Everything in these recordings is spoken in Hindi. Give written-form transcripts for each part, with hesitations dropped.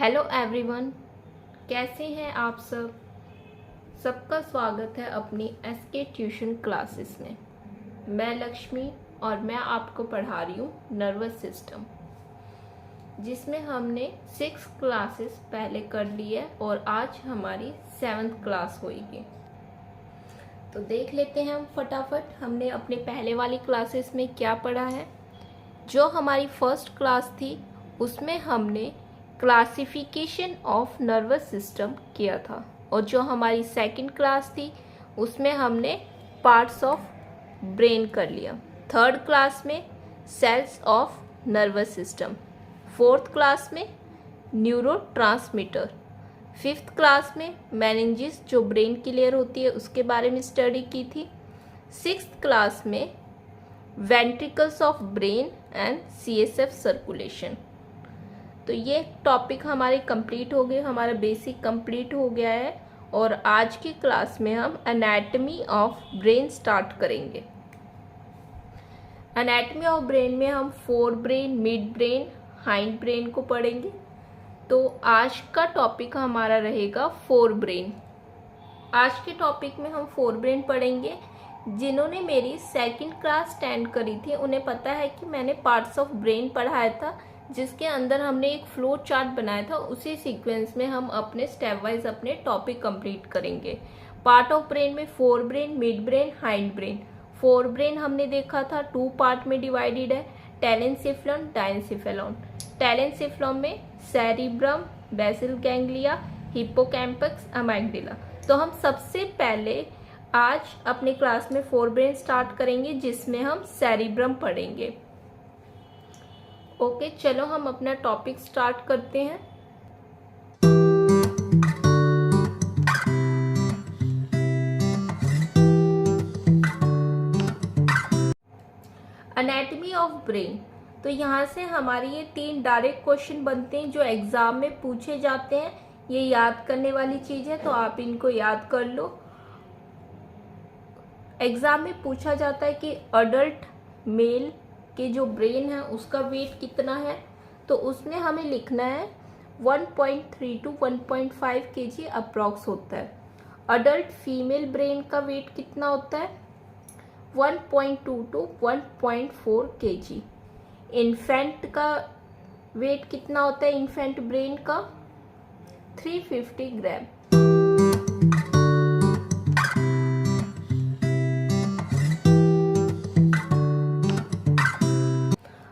हेलो एवरीवन, कैसे हैं आप सब। सबका स्वागत है अपनी एसके ट्यूशन क्लासेस में। मैं लक्ष्मी और मैं आपको पढ़ा रही हूँ नर्वस सिस्टम, जिसमें हमने 6 क्लासेस पहले कर ली है और आज हमारी 7th क्लास होगी। तो देख लेते हैं हम फटाफट हमने अपने पहले वाली क्लासेस में क्या पढ़ा है। जो हमारी फर्स्ट क्लास थी उसमें हमने क्लासिफिकेशन ऑफ नर्वस सिस्टम किया था, और जो हमारी सेकंड क्लास थी उसमें हमने पार्ट्स ऑफ ब्रेन कर लिया। थर्ड क्लास में cells of nervous system, fourth class में न्यूरोट्रांसमीटर, फिफ्थ क्लास में मेनिंजेस जो ब्रेन की लेयर होती है उसके बारे में स्टडी की थी। सिक्स्थ क्लास में ventricles of brain and CSF circulation. तो ये टॉपिक हमारे कंप्लीट हो गए, हमारा बेसिक कंप्लीट हो गया है। और आज की क्लास में हम एनाटॉमी ऑफ ब्रेन स्टार्ट करेंगे। एनाटॉमी ऑफ ब्रेन में हम fore brain, mid brain, hind brain को पढ़ेंगे। तो आज का टॉपिक हमारा रहेगा फोर ब्रेन। आज के टॉपिक में हम फोर ब्रेन पढ़ेंगे। जिन्होंने मेरी सेकंड क्लास अटेंड करी थी उन्हें पता है कि मैंने पार्ट्स ऑफ ब्रेन पढ़ाया था, जिसके अंदर हमने एक फ्लो चार्ट बनाया था। उसी सीक्वेंस में हम अपने स्टेप वाइज अपने टॉपिक कंप्लीट करेंगे। पार्ट ऑफ ब्रेन में fore brain, mid brain, hind brain. Fore brain हमने देखा था 2 पार्ट में डिवाइडेड है, टेलेंसेफ्लॉन, डायंसेफेलॉन। टेलेंसेफ्लॉन में सेरिब्रम, बेसल गैंग्लिया, हिप्पोकैम्पस, अमाइगडाला। तो हम सबसे पहले आज अपने क्लास में फोर ब्रेन स्टार्ट करेंगे, जिसमें हम सेरिब्रम पढ़ेंगे। ओके, चलो हम अपना टॉपिक स्टार्ट करते हैं। Anatomy of brain. तो यहाँ से हमारी ये 3 डायरेक्ट क्वेश्चन बनते हैं जो एग्जाम में पूछे जाते हैं। ये याद करने वाली चीज है, तो आप इनको याद कर लो। एग्जाम में पूछा जाता है कि अडल्ट मेल के जो ब्रेन है उसका वेट कितना है, तो उसमें हमें लिखना है 1.3 to 1.5 kg अप्रॉक्स होता है। अडल्ट फीमेल ब्रेन का वेट कितना होता है 1.2 to 1.4 kg। इन्फेंट का वेट कितना होता है इन्फेंट ब्रेन का 350 ग्राम।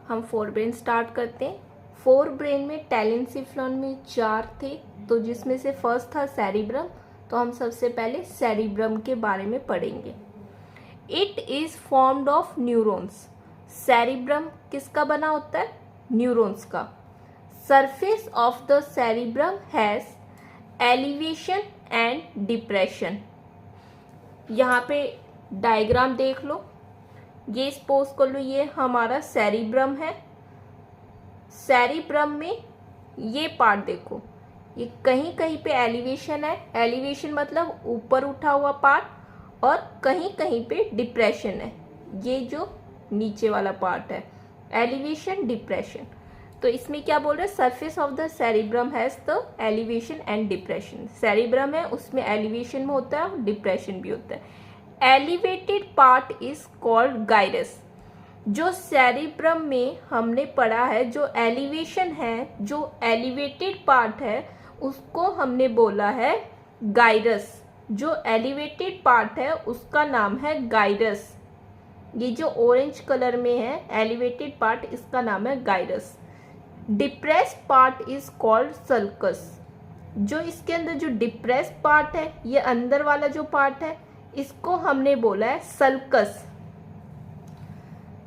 हम फोर ब्रेन स्टार्ट करते हैं। फोर ब्रेन में टेलेंसेफ्लॉन में 4 थे, तो जिसमें से फर्स्ट था सेरिब्रम। तो हम सबसे पहले सेरिब्रम के बारे में पढ़ेंगे। It is formed of neurons. Cerebrum किसका बना होता है? न्यूरॉन्स का। Surface of the cerebrum has elevation and depression. यहाँ पे डायग्राम देख लो, ये सपोज कर लो ये हमारा सेरिब्रम है। सेरिब्रम में ये पार्ट देखो, ये कहीं कहीं पे एलिवेशन है। एलिवेशन मतलब ऊपर उठा हुआ पार्ट, और कहीं कहीं पे डिप्रेशन है, ये जो नीचे वाला पार्ट है। Elevation, depression. तो इसमें क्या बोल रहे हैं? Surface of the cerebrum has the elevation and depression. Cerebrum है उसमें एलिवेशन में होता है और डिप्रेशन भी होता है। Elevated part is called gyrus. जो सेरिब्रम में हमने पढ़ा है, जो एलिवेशन है, जो एलिवेटेड पार्ट है, उसको हमने बोला है गाइरस। जो एलिवेटेड पार्ट है उसका नाम है गाइरस। ये जो ऑरेंज कलर में है एलिवेटेड पार्ट, इसका नाम है gyrus. Depressed part is called sulcus. जो इसके अंदर जो डिप्रेस्ड पार्ट है, ये अंदर वाला जो पार्ट है, इसको हमने बोला है सल्कस।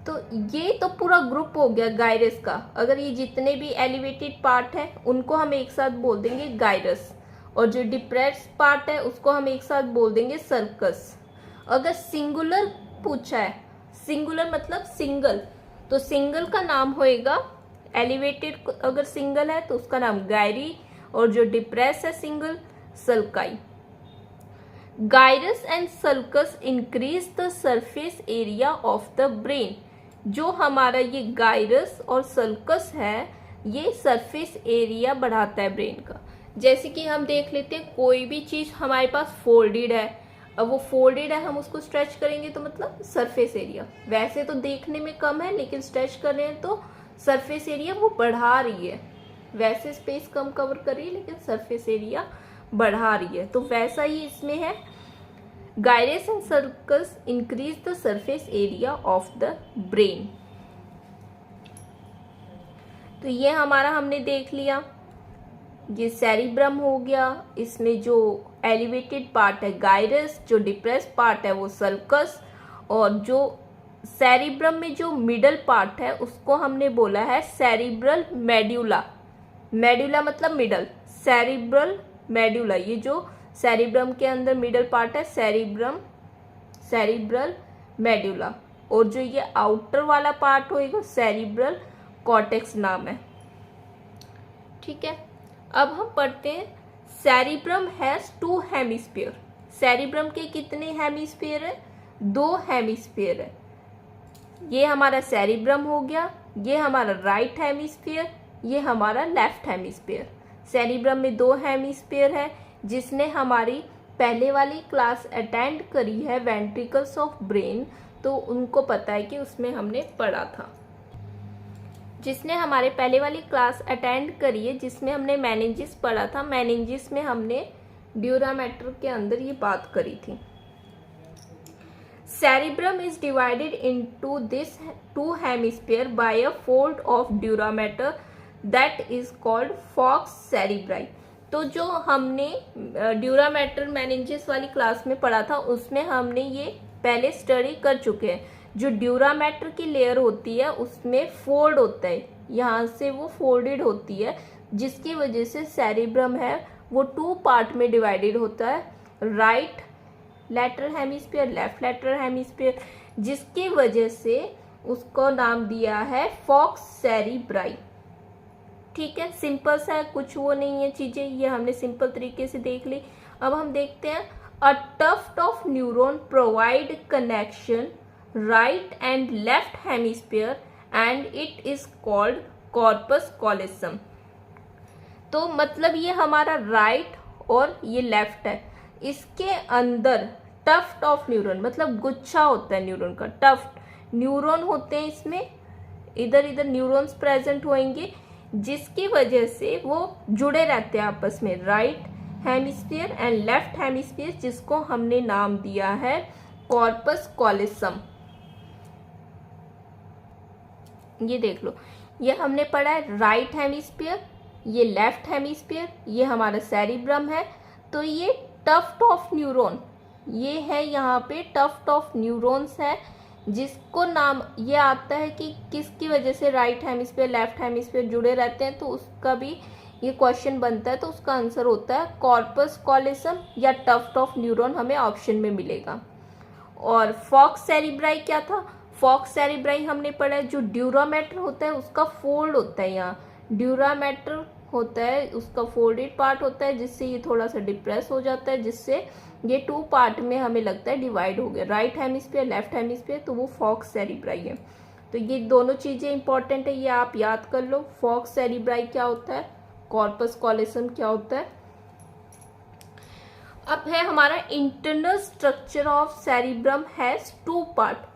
तो ये तो पूरा ग्रुप हो गया गाइरस का। अगर ये जितने भी एलिवेटेड पार्ट है उनको हम एक साथ बोल देंगे गाइरस, और जो डिप्रेस्ड पार्ट है उसको हम एक साथ बोल देंगे सल्कस। अगर सिंगुलर पूछा है, सिंगुलर मतलब सिंगल, तो सिंगल का नाम होएगा एलिवेटेड। अगर सिंगल है तो उसका नाम गायरी, और जो डिप्रेस है single, sulci. Gyrus and sulcus increase the surface area of the brain. जो हमारा ये गाइरस और सल्कस है, ये सरफेस एरिया बढ़ाता है ब्रेन का। जैसे कि हम देख लेते हैं कोई भी चीज़ हमारे पास फोल्डेड है, अब वो फोल्डेड है, हम उसको स्ट्रेच करेंगे तो मतलब सरफेस एरिया, वैसे तो देखने में कम है लेकिन स्ट्रेच कर रहे हैं तो सरफेस एरिया वो बढ़ा रही है। वैसे स्पेस कम कवर कर रही है लेकिन सरफेस एरिया बढ़ा रही है। तो वैसा ही इसमें है, gyrus and circus increase the surface area of the brain. तो ये हमारा हमने देख लिया, ये सेरिब्रम हो गया, इसमें जो एलिवेटेड पार्ट है गायरस, जो डिप्रेस पार्ट है वो सल्कस, और जो सेरिब्रम में जो मिडल पार्ट है उसको हमने बोला है सेरिब्रल मेड्यूला। मेड्यूला मतलब मिडल, सेरिब्रल मेड्यूला, ये जो सेरिब्रम के अंदर मिडल पार्ट है सेरिब्रल मेड्यूला, और जो ये आउटर वाला पार्ट होएगा सेरिब्रल कॉर्टेक्स नाम है। ठीक है, अब हम पढ़ते हैं सेरिब्रम हैज 2 हेमिस्फीयर। सेरिब्रम के कितने हेमिस्फीयर है? 2 हेमिस्फीयर है। ये हमारा सेरिब्रम हो गया, ये हमारा राइट हेमिस्फीयर, ये हमारा लेफ्ट हेमिस्फीयर। सेरिब्रम में 2 हेमिस्फीयर है। जिसने हमारी पहले वाली क्लास अटेंड करी है वेंट्रिकल्स ऑफ ब्रेन, तो उनको पता है कि उसमें हमने पढ़ा था। जिसने हमारे पहले वाली क्लास अटेंड करी है जिसमें हमने मेनिंजिस पढ़ा था, मेनिंजिस में हमने ड्यूरामेटर के अंदर ये बात करी थी। Cerebrum is divided into this 2 hemisphere by a fold of dura mater that is called falx cerebri। तो जो हमने ड्यूरा मैटर मेनिंजेस वाली क्लास में पढ़ा था उसमें हमने ये पहले स्टडी कर चुके हैं। जो ड्यूरा मैटर की लेयर होती है उसमें फोल्ड होता है, यहाँ से वो फोल्डेड होती है, जिसकी वजह से सेरिब्रम है वो 2 पार्ट में डिवाइडेड होता है, right lateral hemisphere, left lateral hemisphere, जिसकी वजह से उसको नाम दिया है फॉक्स सेरिब्राई। ठीक है, सिंपल सा है, कुछ वो नहीं है चीजें, ये हमने सिंपल तरीके से देख ली। अब हम देखते हैं a tuft of neuron provide connection right and left hemisphere and it is called corpus callosum. तो मतलब ये हमारा राइट और ये लेफ्ट है, इसके अंदर टफ्ट ऑफ न्यूरॉन मतलब गुच्छा होता है न्यूरॉन का, टफ्ट न्यूरॉन होते हैं इसमें, इधर इधर न्यूरॉन्स प्रेजेंट होंगे, जिसकी वजह से वो जुड़े रहते हैं आपस में, right hemisphere and left hemisphere, जिसको हमने नाम दिया है कॉर्पस कॉलोसम। ये देख लो, ये हमने पढ़ा है राइट हेमिस्फीयर, ये लेफ्ट हेमिस्फीयर, ये हमारा सेरिब्रम है। तो ये टफ्ट ऑफ न्यूरॉन, ये है यहाँ पे टफ्ट ऑफ न्यूरॉन्स है, जिसको नाम ये आता है कि किसकी वजह से राइट हेमिस्फीयर लेफ्ट हेमिस्फीयर जुड़े रहते हैं, तो उसका भी ये क्वेश्चन बनता है। तो उसका आंसर होता है कॉर्पस कॉलोसम या टफ्ट ऑफ न्यूरॉन, हमें ऑप्शन में मिलेगा। और फॉक्स सेरिब्राई क्या था? फॉक्स सेरिब्राई हमने पढ़ा है, जो ड्यूरामेटर होता है उसका फोल्ड होता है, यहाँ ड्यूरामेटर होता है उसका फोल्डेड पार्ट होता है, जिससे ये थोड़ा सा डिप्रेस हो जाता है, जिससे ये 2 पार्ट में हमें लगता है डिवाइड हो गया, राइट हेमिस्फीयर लेफ्ट हेमिस्फीयर, तो वो फॉक्स सेरिब्राई है। तो ये दोनों चीजें इंपॉर्टेंट है, ये आप याद कर लो। फॉक्स सेरिब्राई क्या होता है, कॉर्पस कॉलोसम क्या होता है। अब है हमारा internal structure of cerebrum has 2 part.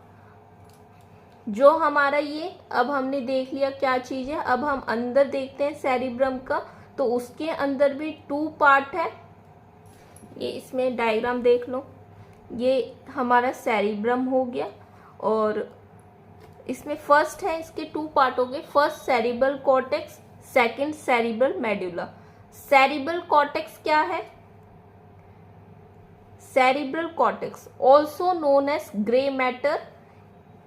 जो हमारा ये अब हमने देख लिया क्या चीज है, अब हम अंदर देखते हैं सेरिब्रम का, तो उसके अंदर भी 2 पार्ट है। ये इसमें डायग्राम देख लो, ये हमारा सेरिब्रम हो गया, और इसमें फर्स्ट है, इसके 2 पार्ट हो गए, first cerebral cortex, second cerebral medulla. Cerebral cortex क्या है? Cerebral cortex also known as grey matter,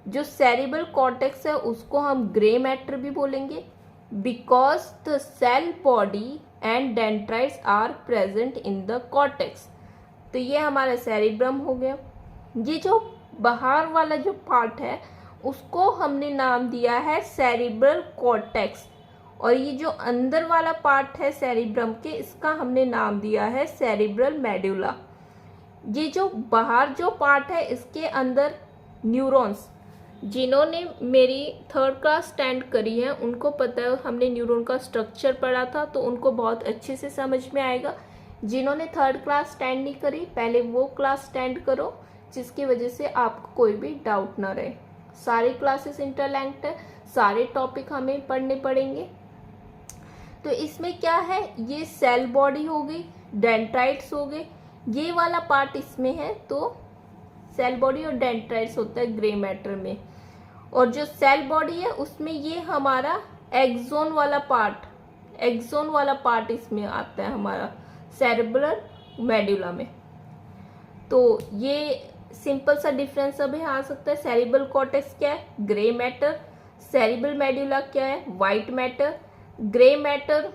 जो सेरिब्रल कॉर्टेक्स है उसको हम ग्रे मैटर भी बोलेंगे, because the cell body and dendrites are present in the cortex. तो ये हमारा सेरिब्रम हो गया। ये जो बाहर वाला जो पार्ट है उसको हमने नाम दिया है सेरिब्रल कॉर्टेक्स, और ये जो अंदर वाला पार्ट है सेरिब्रम के, इसका हमने नाम दिया है सेरिब्रल मेडुला। ये जो बाहर जो पार्ट है इसके अंदर न्यूरॉन्स जिन्होंने मेरी थर्ड क्लास स्टैंड करी है उनको पता है, हमने न्यूरॉन का स्ट्रक्चर पढ़ा था तो उनको बहुत अच्छे से समझ में आएगा। जिन्होंने थर्ड क्लास स्टैंड नहीं करी, पहले वो क्लास स्टैंड करो जिसकी वजह से आपको कोई भी डाउट ना रहे। सारे क्लासेस इंटरलिंक्ड है, सारे टॉपिक हमें पढ़ने पड़ेंगे। तो इसमें क्या है, ये सेल बॉडी हो गई, डेंड्राइट्स हो गए, ये वाला पार्ट इसमें है। तो सेल बॉडी और डेंड्राइट्स होता है ग्रे मैटर में, और जो सेल बॉडी है उसमें ये हमारा एक्सोन वाला पार्ट इसमें आता है हमारा सेरेब्रल मेडुला में। तो ये सिंपल सा डिफरेंस अब यहाँ आ सकता है। सेरिब्रल कॉर्टेक्स क्या है, ग्रे मैटर। सेरिब्रल मेडुला क्या है, white matter. Grey matter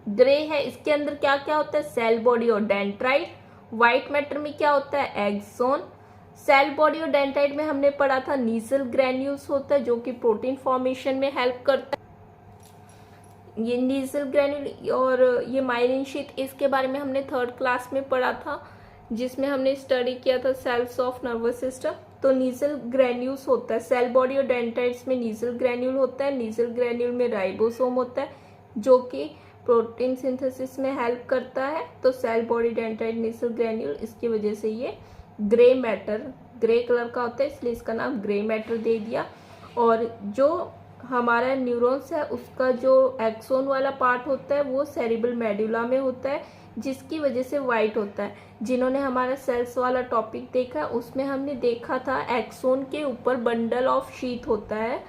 grey है, इसके अंदर क्या क्या होता है, सेल बॉडी और डेंड्राइट। व्हाइट मैटर में क्या होता है, एक्सोन। सेल बॉडी और डेंड्राइट में हमने पढ़ा था नीसल ग्रैन्यूल्स होता है जो कि प्रोटीन फॉर्मेशन में हेल्प करता है। ये नीसल ग्रैन्यूल और ये माइलिन शीथ, इसके बारे में हमने थर्ड क्लास में पढ़ा था जिसमें हमने स्टडी किया था सेल्स ऑफ नर्वस सिस्टम। तो नीसल ग्रैन्यूल्स होता है, सेल बॉडी और डेंड्राइट्स में नीसल ग्रैन्यूल होता है। नीसल ग्रैन्यूल में राइबोसोम होता है जो कि प्रोटीन सिंथेसिस में हेल्प करता है। तो सेल बॉडी डेंड्राइट नीसल ग्रैन्यूल, इसकी वजह से ये ग्रे मैटर, ग्रे कलर का होता है इसलिए इसका नाम ग्रे मैटर दे दिया। और जो हमारा न्यूरॉन्स है उसका जो एक्सोन वाला पार्ट होता है वो सेरिब्रल मेडुला में होता है जिसकी वजह से वाइट होता है। जिन्होंने हमारा सेल्स वाला टॉपिक देखा उसमें हमने देखा था एक्सोन के ऊपर बंडल ऑफ शीथ होता है,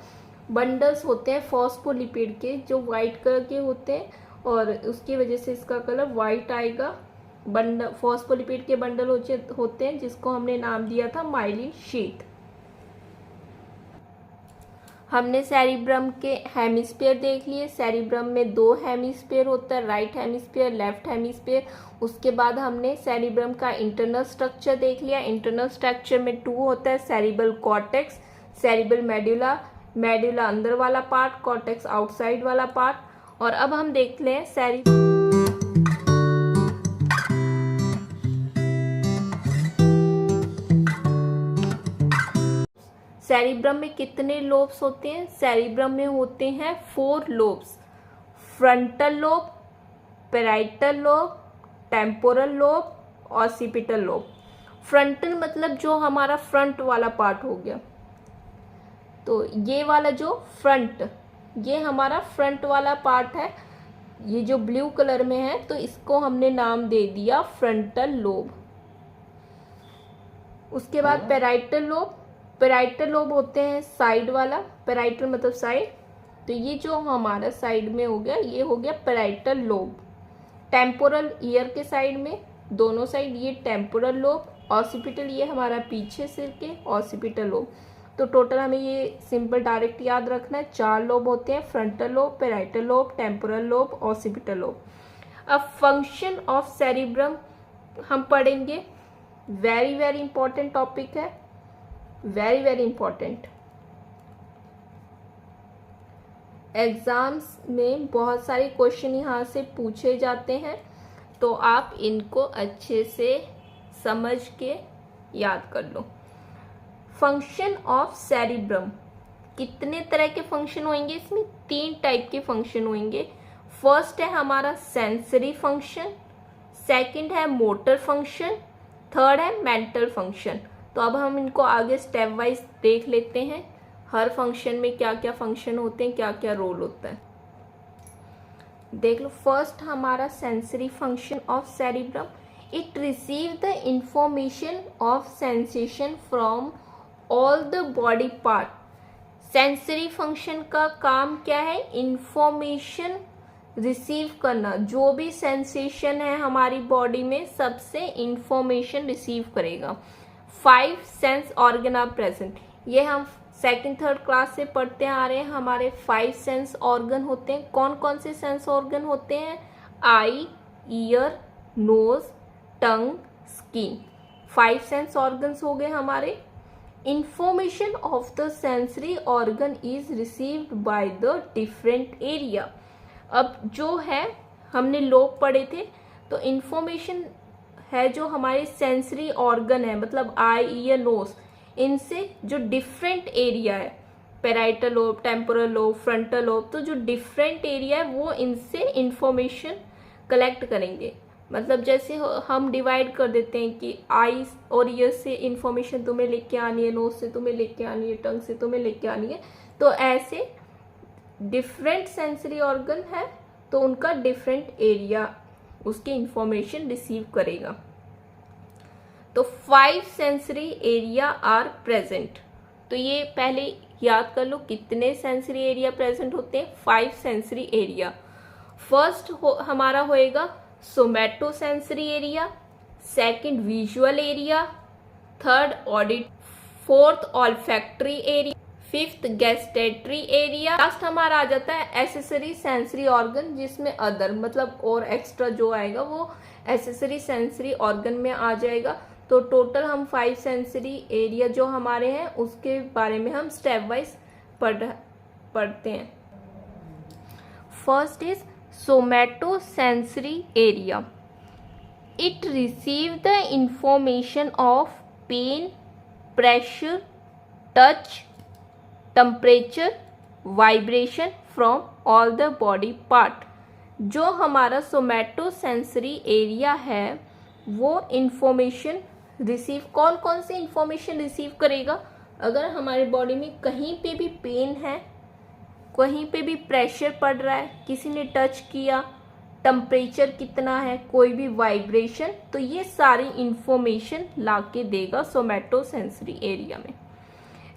बंडल्स होते हैं फॉस्फोलिपिड के जो वाइट कलर के होते हैं और उसकी वजह से इसका कलर वाइट आएगा। बंडल फॉस्फोलिपिड के बंडल होते हैं जिसको हमने नाम दिया था माइलिन शीथ। हमने सेरिब्रम के हेमिस्फीयर देख लिए। सेरिब्रम में 2 हेमिस्फीयर होता है, राइट हेमिस्फीयर, लेफ्ट हेमिस्फीयर। उसके बाद हमने सेरिब्रम का इंटरनल स्ट्रक्चर देख लिया। इंटरनल स्ट्रक्चर में 2 होता है, cerebral cortex, cerebral medulla, medulla अंदर वाला पार्ट, कॉर्टेक्स आउटसाइड वाला पार्ट। और अब हम देख लें सेरिब्रम में कितने लोब्स होते हैं। सेरिब्रम में होते हैं 4 lobes, frontal lobe, parietal lobe, temporal lobe, occipital lobe. Frontal मतलब जो हमारा फ्रंट वाला पार्ट हो गया। तो ये वाला जो फ्रंट, ये हमारा फ्रंट वाला पार्ट है, ये जो ब्लू कलर में है तो इसको हमने नाम दे दिया फ्रंटल लोब। उसके बाद पैराइटल लोब, पैराइटल लोब होते हैं साइड वाला, पैराइटल मतलब साइड, तो ये जो हमारा साइड में हो गया ये हो गया पैराइटल लोब। टेम्पोरल ईयर के साइड में, दोनों साइड, ये टेम्पोरल लोब। ऑसिपिटल ये हमारा पीछे सिर के ऑसिपिटल लोब। तो टोटल हमें ये सिंपल डायरेक्ट याद रखना है, 4 लोब होते हैं, frontal lobe, parietal lobe, temporal lobe, occipital lobe. अब फंक्शन ऑफ सेरिब्रम हम पढ़ेंगे, वेरी वेरी इंपॉर्टेंट टॉपिक है, वेरी वेरी इंपॉर्टेंट। एग्जाम्स में बहुत सारे क्वेश्चन यहाँ से पूछे जाते हैं तो आप इनको अच्छे से समझ के याद कर लो। फंक्शन ऑफ सेरिब्रम, कितने तरह के फंक्शन होंगे इसमें, 3 टाइप के फंक्शन होंगे। फर्स्ट है हमारा सेंसरी फंक्शन, सेकंड है मोटर फंक्शन, थर्ड है मेंटल फंक्शन। तो अब हम इनको आगे स्टेप वाइज देख लेते हैं, हर फंक्शन में क्या क्या फंक्शन होते हैं, क्या क्या रोल होता है। देख लो, फर्स्ट हमारा sensory function of cerebrum, it receive the information of sensation from all the body part. Sensory function का काम क्या है, इंफॉर्मेशन रिसीव करना, जो भी सेंसेशन है हमारी बॉडी में सबसे इंफॉर्मेशन रिसीव करेगा। 5 सेंस ऑर्गन आर प्रेजेंट, ये हम सेकंड थर्ड क्लास से पढ़ते आ रहे हैं। हमारे 5 सेंस ऑर्गन होते हैं। कौन कौन से सेंस ऑर्गन होते हैं, आई, ईयर, नोज, टंग, स्किन, 5 सेंस ऑर्गन्स हो गए हमारे। Information of the sensory organ is received by the different area. अब जो है हमने लोब पढ़े थे, तो इंफॉर्मेशन है जो हमारे सेंसरी ऑर्गन है, मतलब आई, ईयर, नोज, इनसे जो डिफरेंट एरिया है, parietal lobe, temporal lobe, frontal lobe, तो जो डिफरेंट एरिया है वो इनसे इंफॉर्मेशन कलेक्ट करेंगे। मतलब जैसे हम डिवाइड कर देते हैं कि आईज और ईयर्स से इंफॉर्मेशन तुम्हें लेके आनी है, नोज से तुम्हें लेके आनी है, टंग से तुम्हें लेके आनी है, तो ऐसे डिफरेंट सेंसरी ऑर्गन है तो उनका डिफरेंट एरिया उसकी इंफॉर्मेशन रिसीव करेगा। तो 5 सेंसरी एरिया आर प्रेजेंट। तो ये पहले याद कर लो कितने सेंसरी एरिया प्रेजेंट होते हैं, 5 सेंसरी एरिया। फर्स्ट हमारा होएगा somatosensory area, second visual area, third audit, fourth olfactory area, fifth gustatory area, last हमारा आ जाता है एसेसरी सेंसरी ऑर्गन, जिसमें अदर मतलब और एक्स्ट्रा जो आएगा वो एसेसरी सेंसरी ऑर्गन में आ जाएगा। तो टोटल हम 5 सेंसरी एरिया जो हमारे हैं उसके बारे में हम स्टेप वाइज पढ़ते हैं। First is somatosensory area. It receive the information of pain, pressure, touch, temperature, vibration from all the body part. जो हमारा सोमैटोसेंसरी एरिया है वो इंफॉर्मेशन रिसीव, कौन कौन से इंफॉर्मेशन रिसीव करेगा? अगर हमारे बॉडी में कहीं पे भी पेन है, कहीं पे भी प्रेशर पड़ रहा है, किसी ने टच किया, टेम्परेचर कितना है, कोई भी वाइब्रेशन, तो ये सारी इंफॉर्मेशन लाके देगा सोमैटोसेंसरी एरिया में।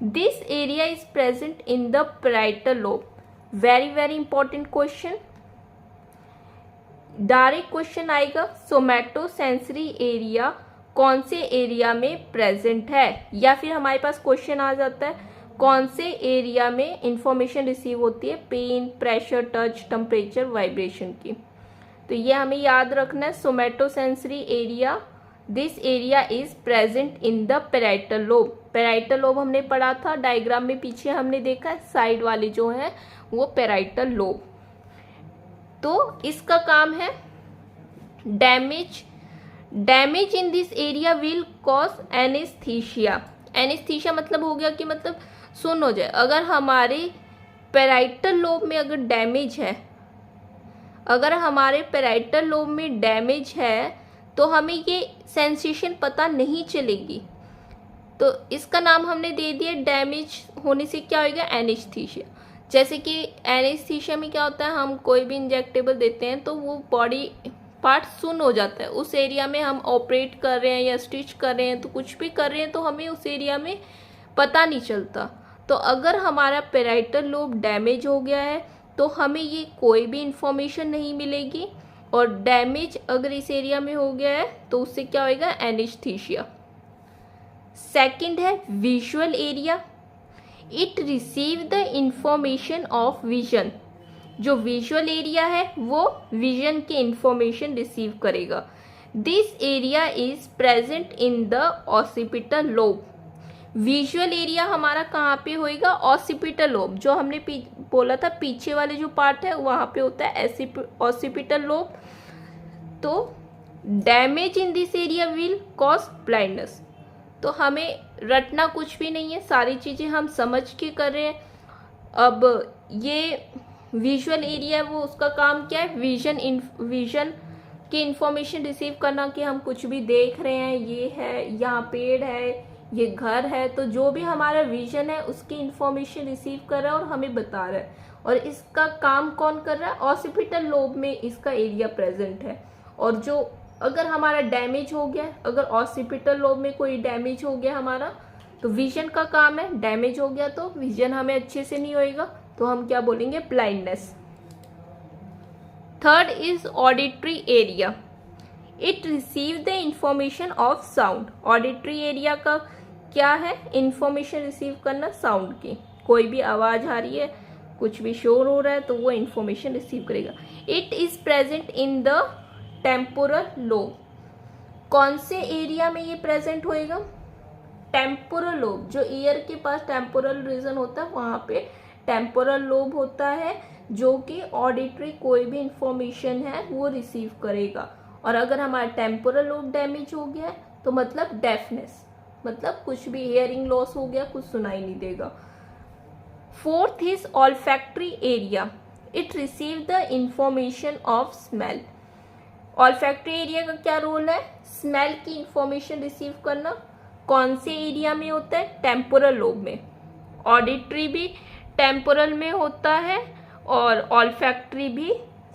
This area is present in the parietal lobe. Very very important question, direct question आएगा, सोमैटोसेंसरी एरिया कौन से एरिया में प्रेजेंट है, या फिर हमारे पास क्वेश्चन आ जाता है कौन से एरिया में इंफॉर्मेशन रिसीव होती है pain, pressure, touch, temperature, vibration की। तो ये हमें याद रखना है, somatosensory area, this area is present in the parietal lobe. Parietal lobe हमने पढ़ा था डायग्राम में, पीछे हमने देखा है साइड वाले जो है वो पैराइटल लोब। तो इसका काम है damage in this area will cause anaesthesia. Anaesthesia मतलब हो गया कि मतलब सुन हो जाए। अगर हमारे पैराइटल लोब में अगर डैमेज है, अगर हमारे पैराइटल लोब में डैमेज है तो हमें ये सेंसेशन पता नहीं चलेगी। तो इसका नाम हमने दे दिया, डैमेज होने से क्या होगा, एनेस्थीसिया। जैसे कि एनेस्थीसिया में क्या होता है, हम कोई भी इंजेक्टेबल देते हैं तो वो बॉडी पार्ट सुन हो जाता है, उस एरिया में हम ऑपरेट कर रहे हैं या स्टिच कर रहे हैं तो कुछ भी कर रहे हैं तो हमें उस एरिया में पता नहीं चलता। तो अगर हमारा पैराइटल लोब डैमेज हो गया है तो हमें ये कोई भी इंफॉर्मेशन नहीं मिलेगी, और डैमेज अगर इस एरिया में हो गया है तो उससे क्या होएगा, एनेस्थीसिया। सेकंड है visual area. It receive the information of vision. जो विजुअल एरिया है वो विजन की इंफॉर्मेशन रिसीव करेगा। This area is present in the occipital lobe. Visual area हमारा कहाँ पे होएगा, ऑसिपिटल लोब। जो हमने बोला था पीछे वाले जो पार्ट है वहाँ पे होता है ऑसिपिटल लोब। तो damage in this area will cause blindness. तो हमें रटना कुछ भी नहीं है, सारी चीज़ें हम समझ के कर रहे हैं। अब ये विजुअल एरिया वो उसका काम क्या है, विजन की इंफॉर्मेशन रिसीव करना, कि हम कुछ भी देख रहे हैं, ये है, यहाँ पेड़ है, ये घर है, तो जो भी हमारा विजन है उसकी इंफॉर्मेशन रिसीव कर रहा है और हमें बता रहा है। और इसका काम कौन कर रहा है, ऑसिपिटल लोब में इसका एरिया प्रेजेंट है। और जो अगर हमारा डैमेज हो गया, अगर ऑसिपिटल लोब में कोई डैमेज हो गया हमारा, तो विजन का काम है, डैमेज हो गया तो विजन हमें अच्छे से नहीं होएगा तो हम क्या बोलेंगे, blindness. Third is auditory area. It receive the information of sound. Auditory area का क्या है, इंफॉर्मेशन रिसीव करना साउंड की। कोई भी आवाज आ रही है, कुछ भी शोर हो रहा है तो वो इंफॉर्मेशन रिसीव करेगा। It is present in the temporal lobe. कौन से एरिया में ये प्रेजेंट होएगा, टेम्पोरल लोब। जो ईयर के पास टेम्पोरल रीजन होता है वहां पे टेम्पोरल लोब होता है, जो कि ऑडिटरी कोई भी इंफॉर्मेशन है वो रिसीव करेगा। और अगर हमारा टेम्पोरल लोब डैमेज हो गया है तो मतलब डेफनेस। मतलब कुछ भी हियरिंग लॉस हो गया, कुछ सुनाई नहीं देगा। Fourth is olfactory area, it receive the information of smell. Olfactory area का क्या रोल है? स्मेल की इंफॉर्मेशन रिसीव करना। कौन से एरिया में होता है? टेम्पोरल लोब में। ऑडिटरी भी टेम्पोरल में होता है और ऑल्फैक्टरी भी,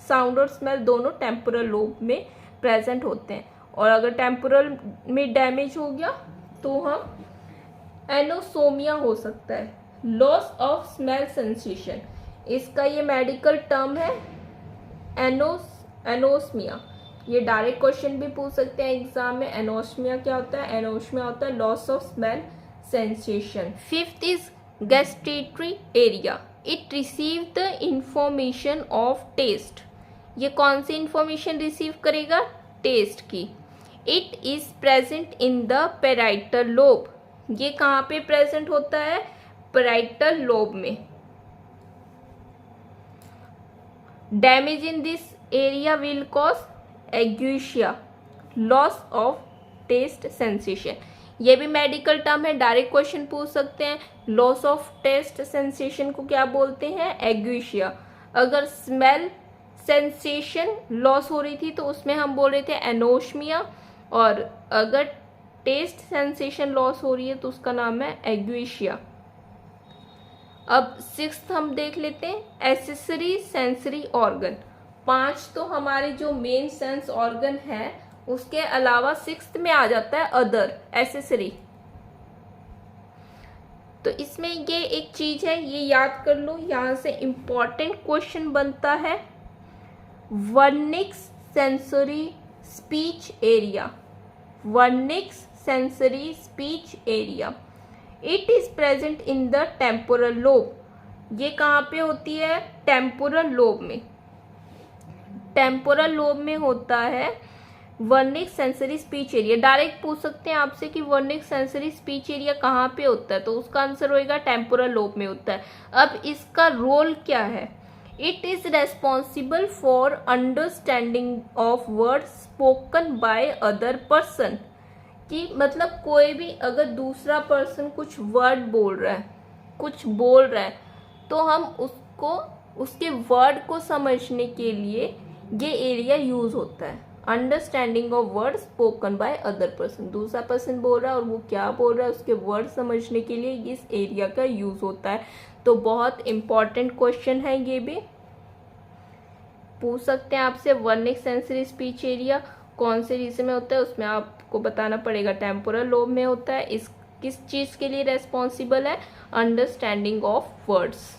साउंड और स्मेल दोनों टेम्पोरल लोब में प्रेजेंट होते हैं। और अगर टेम्पोरल में डैमेज हो गया तो हम एनोसोमिया हो सकता है, लॉस ऑफ स्मेल सेंसेशन। इसका ये मेडिकल टर्म है एनोस्मिया। ये डायरेक्ट क्वेश्चन भी पूछ सकते हैं एग्जाम में। एनोस्मिया क्या होता है? एनोस्मिया होता है loss of smell sensation. Fifth is gustatory area, it receive the information of taste. ये कौन सी इंफॉर्मेशन रिसीव करेगा? टेस्ट की। It is present in the parietal lobe. ये कहाँ पे प्रेजेंट होता है? पैराइटल लोब में। Damage in this area will cause ageusia, loss of taste sensation. ये भी मेडिकल टर्म है, डायरेक्ट क्वेश्चन पूछ सकते हैं। लॉस ऑफ टेस्ट सेंसेशन को क्या बोलते हैं? एग्यूशिया। अगर स्मेल सेंसेशन लॉस हो रही थी तो उसमें हम बोल रहे थे एनोस्मिया, और अगर टेस्ट सेंसेशन लॉस हो रही है तो उसका नाम है एग्यूशिया। अब सिक्स्थ हम देख लेते हैं, एसेसरी सेंसरी ऑर्गन। 5 तो हमारे जो मेन सेंस ऑर्गन है, उसके अलावा सिक्स्थ में आ जाता है अदर, एसेसरी। तो इसमें ये एक चीज है, ये याद कर लो, यहां से इंपॉर्टेंट क्वेश्चन बनता है। Wernicke's sensory speech area, Wernicke's sensory speech area, it is present in the temporal lobe. ये कहाँ पे होती है? टेम्पोरल लोब में। टेम्पोरल लोब में होता है Wernicke sensory speech area. Direct पूछ सकते हैं आपसे कि वर्निक सेंसरी स्पीच एरिया कहाँ पे होता है, तो उसका आंसर होएगा टेम्पोरल लोब में होता है। अब इसका रोल क्या है? It is responsible for understanding of word spoken by other person. कि मतलब कोई भी अगर दूसरा पर्सन कुछ वर्ड बोल रहा है, कुछ बोल रहा है, तो हम उसको, उसके वर्ड को समझने के लिए ये एरिया यूज होता है। Understanding of word spoken by other person, दूसरा पर्सन बोल रहा है और वो क्या बोल रहा है उसके वर्ड समझने के लिए इस एरिया का यूज होता है। तो बहुत इंपॉर्टेंट क्वेश्चन है, ये भी पूछ सकते हैं आपसे। वर्निक सेंसरी स्पीच एरिया कौन से रीजन में होता है, उसमें आपको बताना पड़ेगा टेम्पोरल लोब में होता है। इस किस चीज के लिए रेस्पॉन्सिबल है? Understanding of words.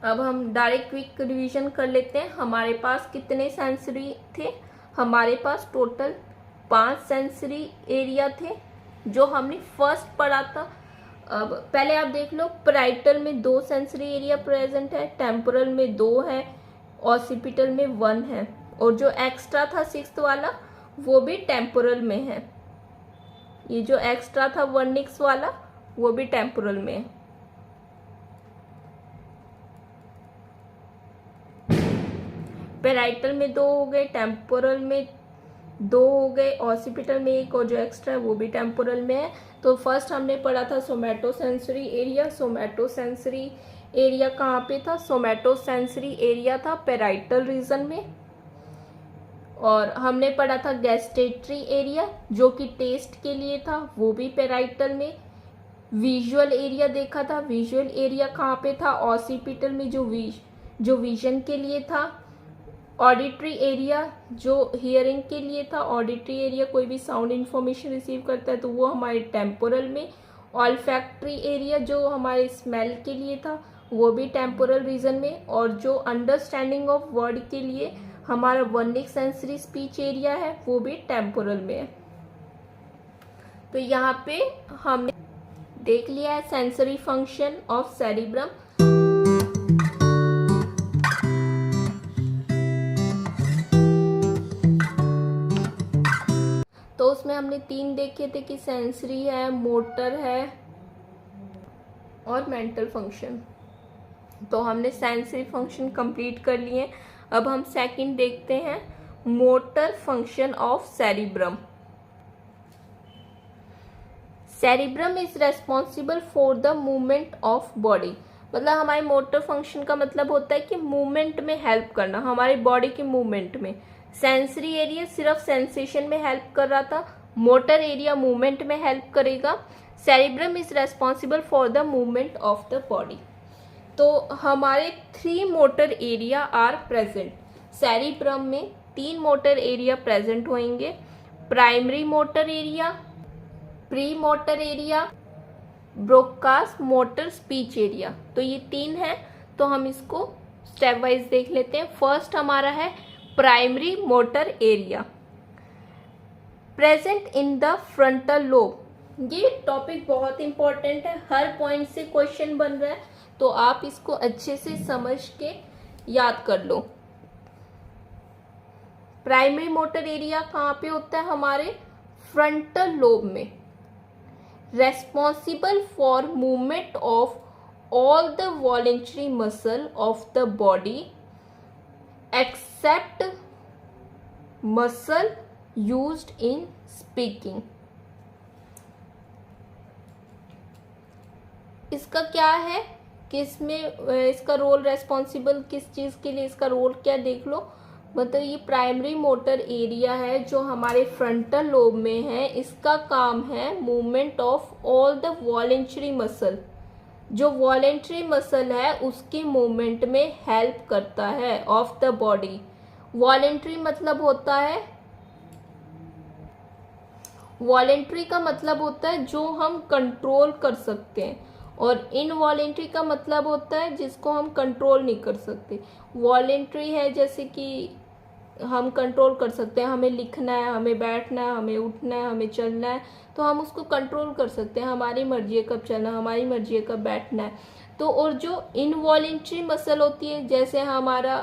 अब हम डायरेक्ट क्विक रिवीजन कर लेते हैं। हमारे पास कितने सेंसरी थे? हमारे पास टोटल 5 सेंसरी एरिया थे जो हमने फर्स्ट पढ़ा था। अब पहले आप देख लो, पैराइटल में 2 सेंसरी एरिया प्रेजेंट है, टेम्पोरल में 2 है, ऑसिपिटल में 1 है, और जो एक्स्ट्रा था 6th वाला वो भी टेम्पोरल में है। ये जो एक्स्ट्रा था वर्निक्स वाला वो भी टेम्पोरल में है। पैराइटल में 2 हो गए, टेम्पोरल में 2 हो गए, ऑसिपिटल में 1, और जो एक्स्ट्रा है वो भी टेम्पोरल में है। तो फर्स्ट हमने पढ़ा था सोमैटोसेंसरी एरिया। सोमैटोसेंसरी एरिया कहाँ पे था? सोमैटोसेंसरी एरिया था पैराइटल रीजन में। और हमने पढ़ा था गैस्ट्रेटरी एरिया जो कि टेस्ट के लिए था, वो भी पैराइटल में। विजुअल एरिया देखा था, विजुअल एरिया कहाँ पे था? ऑसिपिटल में, जो विजन के लिए था। ऑडिटरी एरिया जो हियरिंग के लिए था। ऑडिटरी एरिया कोई भी साउंड इंफॉर्मेशन रिसीव करता है तो वो हमारे टेम्पोरल में। ऑल्फैक्टरी एरिया जो हमारे स्मेल के लिए था वो भी टेम्पोरल रीजन में। और जो अंडरस्टैंडिंग ऑफ वर्ड के लिए हमारा वर्निक सेंसरी स्पीच एरिया है वो भी टेम्पोरल में है। तो यहाँ पे हमने देख लिया है सेंसरी फंक्शन ऑफ सेरिब्रम। तो उसमें हमने 3 देखे थे कि सेंसरी है, मोटर है और मेंटल फंक्शन। तो हमने सेंसरी फंक्शन कंप्लीट कर लिए। अब हम सेकंड देखते हैं, motor function of cerebrum. Cerebrum is responsible for the movement of body, मतलब हमारे मोटर फंक्शन का मतलब होता है कि मूवमेंट में हेल्प करना, हमारी बॉडी के मूवमेंट में। सेंसरी एरिया सिर्फ सेंसेशन में हेल्प कर रहा था, मोटर एरिया मूवमेंट में हेल्प करेगा। Cerebrum is responsible for the movement of the body. तो हमारे 3 motor area are present. Cerebrum में 3 मोटर एरिया प्रेजेंट होंगे, primary motor area, pre motor area, broadcast motor speech area. तो ये 3 है, तो हम इसको स्टेप वाइज देख लेते हैं। फर्स्ट हमारा है primary motor area, present in the frontal lobe. ये टॉपिक बहुत इंपॉर्टेंट है, हर पॉइंट से क्वेश्चन बन रहा है, तो आप इसको अच्छे से समझ के याद कर लो। प्राइमरी मोटर एरिया कहाँ पे होता है? हमारे फ्रंटल लोब में। Responsible for movement of all the voluntary muscle of the body except muscle used in speaking. इसका क्या है कि इसमें इसका रोल रेस्पॉन्सिबल किस चीज़ के लिए, इसका रोल क्या देख लो। मतलब ये प्राइमरी मोटर एरिया है जो हमारे फ्रंटल लोब में है, इसका काम है movement of all the voluntary muscle. जो वॉलेंटरी मसल है उसके मूवमेंट में हेल्प करता है ऑफ द बॉडी। वॉलेंटरी मतलब होता है, वॉलेंटरी का मतलब होता है जो हम कंट्रोल कर सकते हैं, और इनवॉलेंटरी का मतलब होता है जिसको हम कंट्रोल नहीं कर सकते। वॉलेंटरी है जैसे कि हम कंट्रोल कर सकते हैं, हमें लिखना है, हमें बैठना है, हमें उठना है, हमें चलना है, तो हम उसको कंट्रोल कर सकते हैं, हमारी मर्जी है कब चलना, हमारी मर्जी है कब बैठना है। तो और जो इनवॉलेंटरी मसल होती है, जैसे हमारा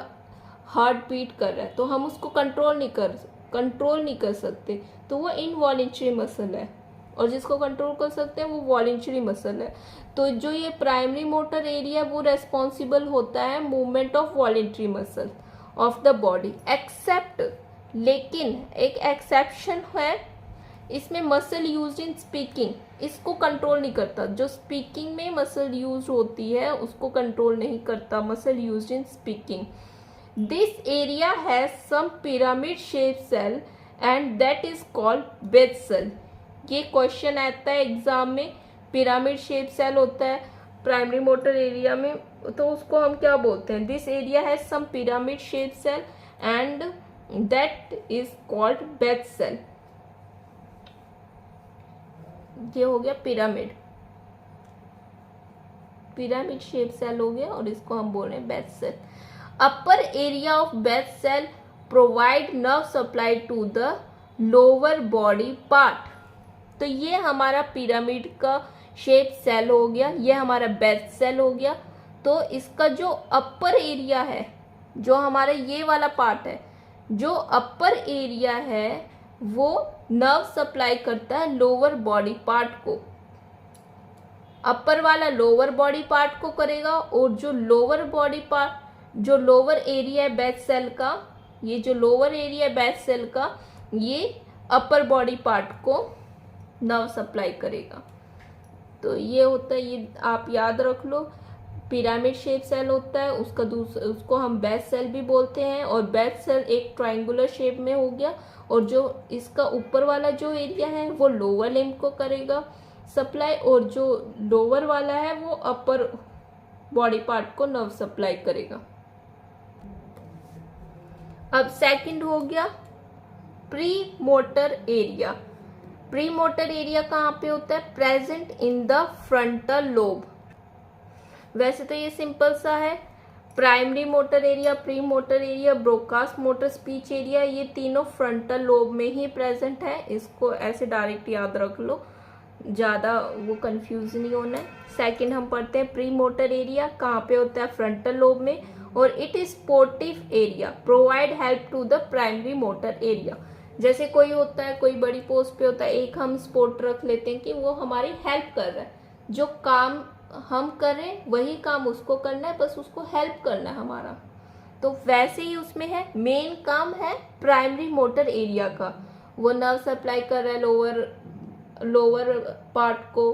हार्ट बीट कर रहा है, तो हम उसको कंट्रोल नहीं कर सकते, तो वो इनवॉलेंटरी मसल है, और जिसको कंट्रोल कर सकते हैं वो वॉलेंटरी मसल है। तो जो ये प्राइमरी मोटर एरिया वो रेस्पॉन्सिबल होता है movement of voluntary muscle of the body except, लेकिन एक एक्सेप्शन है, इसमें मसल यूज इन स्पीकिंग, इसको कंट्रोल नहीं करता। जो स्पीकिंग में मसल यूज होती है उसको कंट्रोल नहीं करता, muscle use in speaking. This area has some pyramid shape cell and that is called base cell. ये क्वेश्चन आता है एग्जाम में, पिरामिड शेप सेल होता है प्राइमरी मोटर एरिया में, तो उसको हम क्या बोलते हैं? This area has some pyramid shape cell and that is called base cell. ये हो गया पिरामिड शेप सेल हो गया, और इसको हम बोल रहे हैं base cell. Upper area of base cell provide nerve supply to the lower body part. तो ये हमारा पिरामिड का शेप सेल हो गया, ये हमारा बेस सेल हो गया। तो इसका जो अपर एरिया है, जो हमारा ये वाला पार्ट है, जो अपर एरिया है वो नर्व सप्लाई करता है लोअर बॉडी पार्ट को। अपर वाला लोअर बॉडी पार्ट को करेगा, और जो लोअर बॉडी पार्ट, जो लोअर एरिया है बेस सेल का, ये जो लोअर एरिया है बेस सेल का, ये अपर बॉडी पार्ट को नर्व सप्लाई करेगा। तो ये होता है, ये आप याद रख लो। पिरामिड शेप सेल होता है, उसको हम बेस सेल भी बोलते हैं, और बेस सेल एक ट्रायंगुलर शेप में हो गया, और जो इसका ऊपर वाला जो एरिया है वो लोअर लिम्ब को करेगा सप्लाई, और जो लोअर वाला है वो अपर बॉडी पार्ट को नर्व सप्लाई करेगा। अब सेकंड हो गया pre motor area. Pre motor area कहाँ पे होता है? Present in the frontal lobe. वैसे तो ये सिंपल सा है, primary motor area, pre motor area, broadcast motor speech area, ये तीनों फ्रंटल लोब में ही प्रेजेंट है। इसको ऐसे डायरेक्ट याद रख लो, ज़्यादा वो कंफ्यूज नहीं होना है। सेकंड हम पढ़ते हैं प्री मोटर एरिया, कहाँ पे होता है? फ्रंटल लोब में, और it is supportive area, provide help to the primary motor area. जैसे कोई होता है, कोई बड़ी पोस्ट पे होता है, एक हम स्पोर्ट रख लेते हैं कि वो हमारी हेल्प कर रहा है, जो काम हम करें वही काम उसको करना है, बस उसको हेल्प करना है हमारा। तो वैसे ही उसमें है, मेन काम है प्राइमरी मोटर एरिया का, वो नर्व सप्लाई कर रहा है लोअर लोअर पार्ट को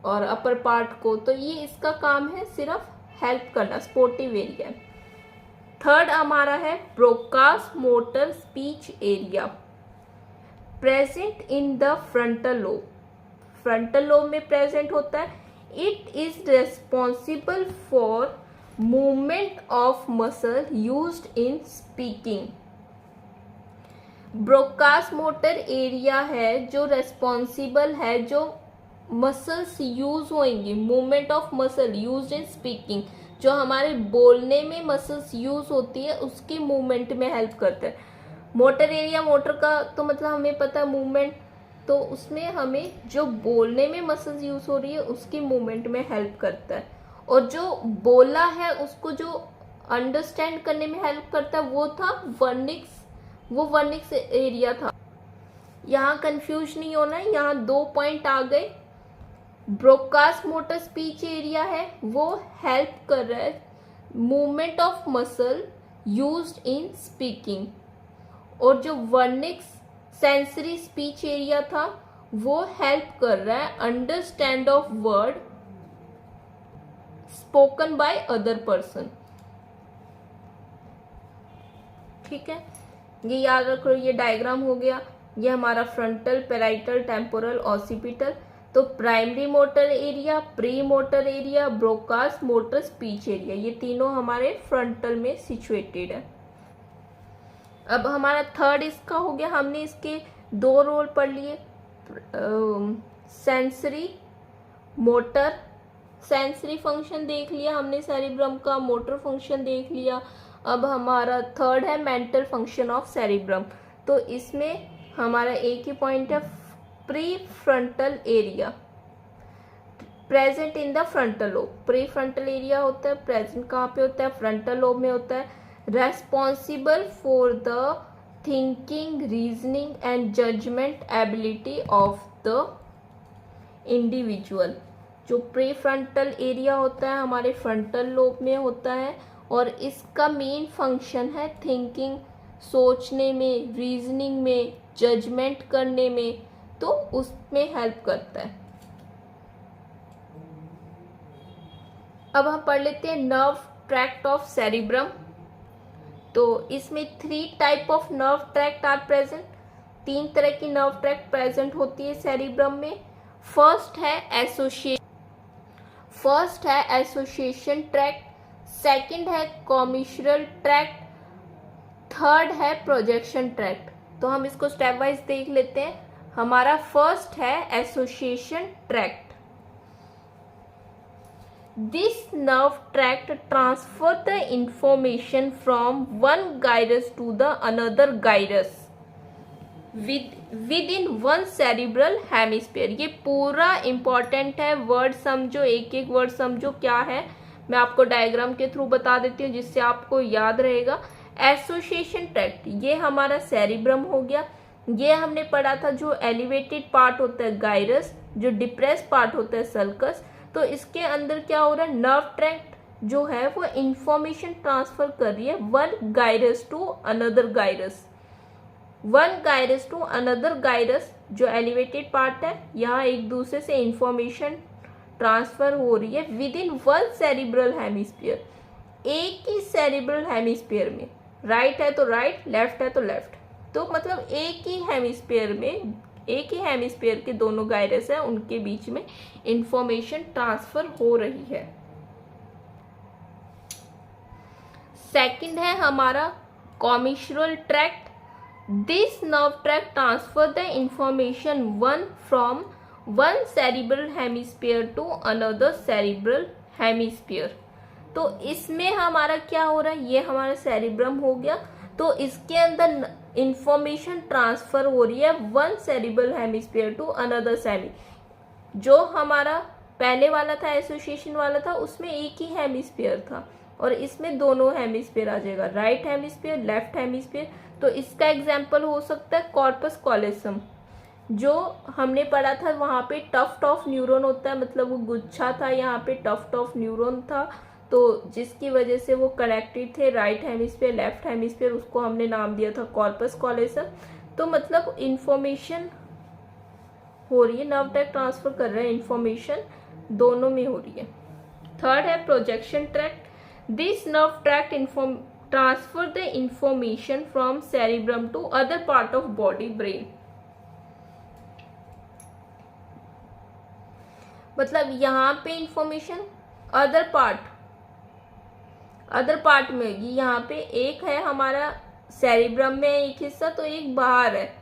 और अपर पार्ट को, तो ये इसका काम है सिर्फ हेल्प करना, स्पोर्टिव एरिया। थर्ड हमारा है Broca's motor speech area, present in the frontal lobe. Frontal lobe में प्रेजेंट होता है। It is responsible for movement of muscle used in speaking. Broca's motor area है जो रेस्पॉन्सिबल है, जो मसल्स यूज होंगी, movement of muscle used in speaking, जो हमारे बोलने में मसल्स यूज होती है उसकी मूवमेंट में हेल्प करता है। मोटर एरिया, मोटर का तो मतलब हमें पता है मूवमेंट, तो उसमें हमें जो बोलने में मसल्स यूज हो रही है उसकी मूवमेंट में हेल्प करता है। और जो बोला है उसको जो अंडरस्टैंड करने में हेल्प करता है वो था वर्निक्स, वो वर्निक्स एरिया था। यहाँ कंफ्यूज नहीं होना है, यहाँ 2 पॉइंट आ गए। ब्रोकास मोटर स्पीच एरिया है वो हेल्प कर रहा है movement of muscle used in speaking, और जो वर्निक्स सेंसरी स्पीच एरिया था वो हेल्प कर रहा है understand of word spoken by other person. ठीक है, ये याद रखो, ये डायग्राम हो गया। ये हमारा फ्रंटल, पेराइटल, टेम्पोरल, ऑसिपिटल। तो primary motor area, pre motor area, Broca's motor speech area, ये तीनों हमारे फ्रंटल में सिचुएटेड है। अब हमारा थर्ड इसका हो गया, हमने इसके 2 रोल पढ़ लिए, सेंसरी, मोटर, सेंसरी फंक्शन देख लिया हमने सेरिब्रम का, मोटर फंक्शन देख लिया। अब हमारा थर्ड है मेंटल फंक्शन ऑफ सेरिब्रम। तो इसमें हमारा एक ही पॉइंट है, pre frontal area, present in the frontal lobe. Pre frontal area होता है, प्रेजेंट कहाँ पे होता है, फ्रंटल लोब में होता है। Responsible for the thinking, reasoning and judgement ability of the individual. जो प्री फ्रंटल एरिया होता है हमारे फ्रंटल लोब में होता है, और इसका मेन फंक्शन है थिंकिंग, सोचने में, रीजनिंग में, जजमेंट करने में, तो उसमें हेल्प करता है। अब हम पढ़ लेते हैं नर्व ट्रैक्ट ऑफ सेरिब्रम। तो इसमें 3 type of nerve tract are present, 3 तरह की नर्व ट्रैक्ट प्रेजेंट होती है सेरिब्रम में। फर्स्ट है एसोसिएशन ट्रैक्ट, सेकंड है कॉमिशरल ट्रैक्ट, थर्ड है प्रोजेक्शन ट्रैक्ट। तो हम इसको स्टेप वाइज देख लेते हैं। हमारा फर्स्ट है association tract. This nerve tract transfer the information from one gyrus to the another gyrus within one cerebral hemisphere। ये पूरा important है, वर्ड समझो, एक एक वर्ड समझो क्या है। मैं आपको डायग्राम के थ्रू बता देती हूँ जिससे आपको याद रहेगा। एसोसिएशन ट्रैक्ट ये हमारा सेरिब्रम हो गया। ये हमने पढ़ा था, जो एलिवेटेड पार्ट होता है गायरस, जो डिप्रेस पार्ट होता है सल्कस। तो इसके अंदर क्या हो रहा है, नर्व ट्रैक्ट जो है वो इंफॉर्मेशन ट्रांसफर कर रही है one gyrus to another gyrus, one gyrus to another gyrus. जो एलिवेटेड पार्ट है यहाँ एक दूसरे से इंफॉर्मेशन ट्रांसफर हो रही है with in one cerebral hemisphere, एक ही सेरिब्रल हेमिस्फीयर में। राइट है तो राइट, लेफ्ट है तो लेफ्ट, तो मतलब एक ही हेमिस्फीयर में, एक ही हेमिस्फीयर के दोनों गायरस है, उनके बीच में इंफॉर्मेशन ट्रांसफर हो रही है। सेकंड है हमारा commissural tract. This nerve tract transfer the information from one cerebral hemisphere to another cerebral hemisphere. तो इसमें हमारा क्या हो रहा है, ये हमारा सेरिब्रम हो गया। तो इसके अंदर इंफॉर्मेशन ट्रांसफर हो रही है one cerebral hemisphere to another semi. जो हमारा पहले वाला था, एसोसिएशन वाला था, उसमें एक ही हेमिस्फीयर था, और इसमें दोनों हेमिस्फीयर आ जाएगा, राइट हेमिस्फीयर, लेफ्ट हेमिस्फीयर। तो इसका एग्जाम्पल हो सकता है कॉर्पस कॉलोसम, जो हमने पढ़ा था, वहाँ पे टफ्ट ऑफ न्यूरॉन होता है, मतलब वो गुच्छा था, यहाँ पे टफ्ट ऑफ न्यूरॉन था, तो जिसकी वजह से वो कनेक्टेड थे राइट हेमिस्फीयर लेफ्ट हेमिस्फीयर, उसको हमने नाम दिया था कॉर्पस कॉलोसम। तो मतलब इंफॉर्मेशन हो रही है, नर्व ट्रैक्ट ट्रांसफर कर रहा है इंफॉर्मेशन, दोनों में हो रही है। थर्ड है projection tract. This nerve tract transfer the information from cerebrum to other part of body, brain. मतलब यहाँ पे इंफॉर्मेशन अदर पार्ट में होगी। यहाँ पे एक है हमारा सेरिब्रम में एक हिस्सा, तो एक बाहर है,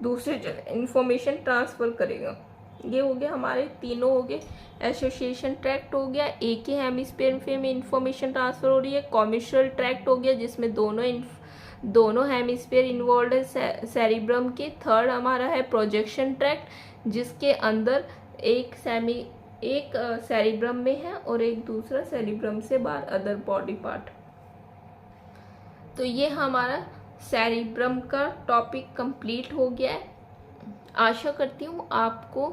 दूसरे जगह इंफॉर्मेशन ट्रांसफर करेगा। ये हो गया हमारे तीनों हो गए। एसोसिएशन ट्रैक्ट हो गया, एक ही हेमिस्फीयर में इंफॉर्मेशन ट्रांसफर हो रही है। कॉमिशरल ट्रैक्ट हो गया जिसमें दोनों हेमिस्फीयर इन्वॉल्व है सेरिब्रम के। थर्ड हमारा है प्रोजेक्शन ट्रैक्ट जिसके अंदर एक सेरिब्रम में है और एक दूसरा सेरिब्रम से बाहर अदर बॉडी पार्ट। तो ये हमारा सेरिब्रम का टॉपिक कंप्लीट हो गया है। आशा करती हूँ आपको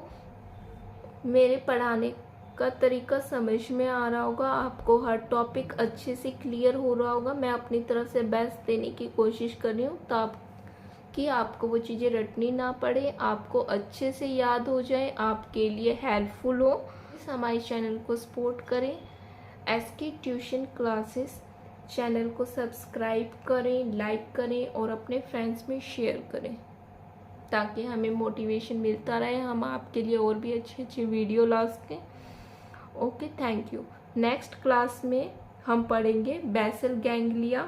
मेरे पढ़ाने का तरीका समझ में आ रहा होगा, आपको हर टॉपिक अच्छे से क्लियर हो रहा होगा। मैं अपनी तरफ से बेस्ट देने की कोशिश कर रही हूँ ताकि आपको वो चीज़ें रटनी ना पड़े, आपको अच्छे से याद हो जाए, आपके लिए हेल्पफुल हो। हमारे चैनल को सपोर्ट करें, एसके ट्यूशन क्लासेस चैनल को सब्सक्राइब करें, लाइक करें और अपने फ्रेंड्स में शेयर करें ताकि हमें मोटिवेशन मिलता रहे, हम आपके लिए और भी अच्छे अच्छे वीडियो ला सकें। Okay, thank you. Next class में हम पढ़ेंगे बेसल गैंग्लिया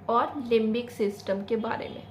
और लिम्बिक सिस्टम के बारे में।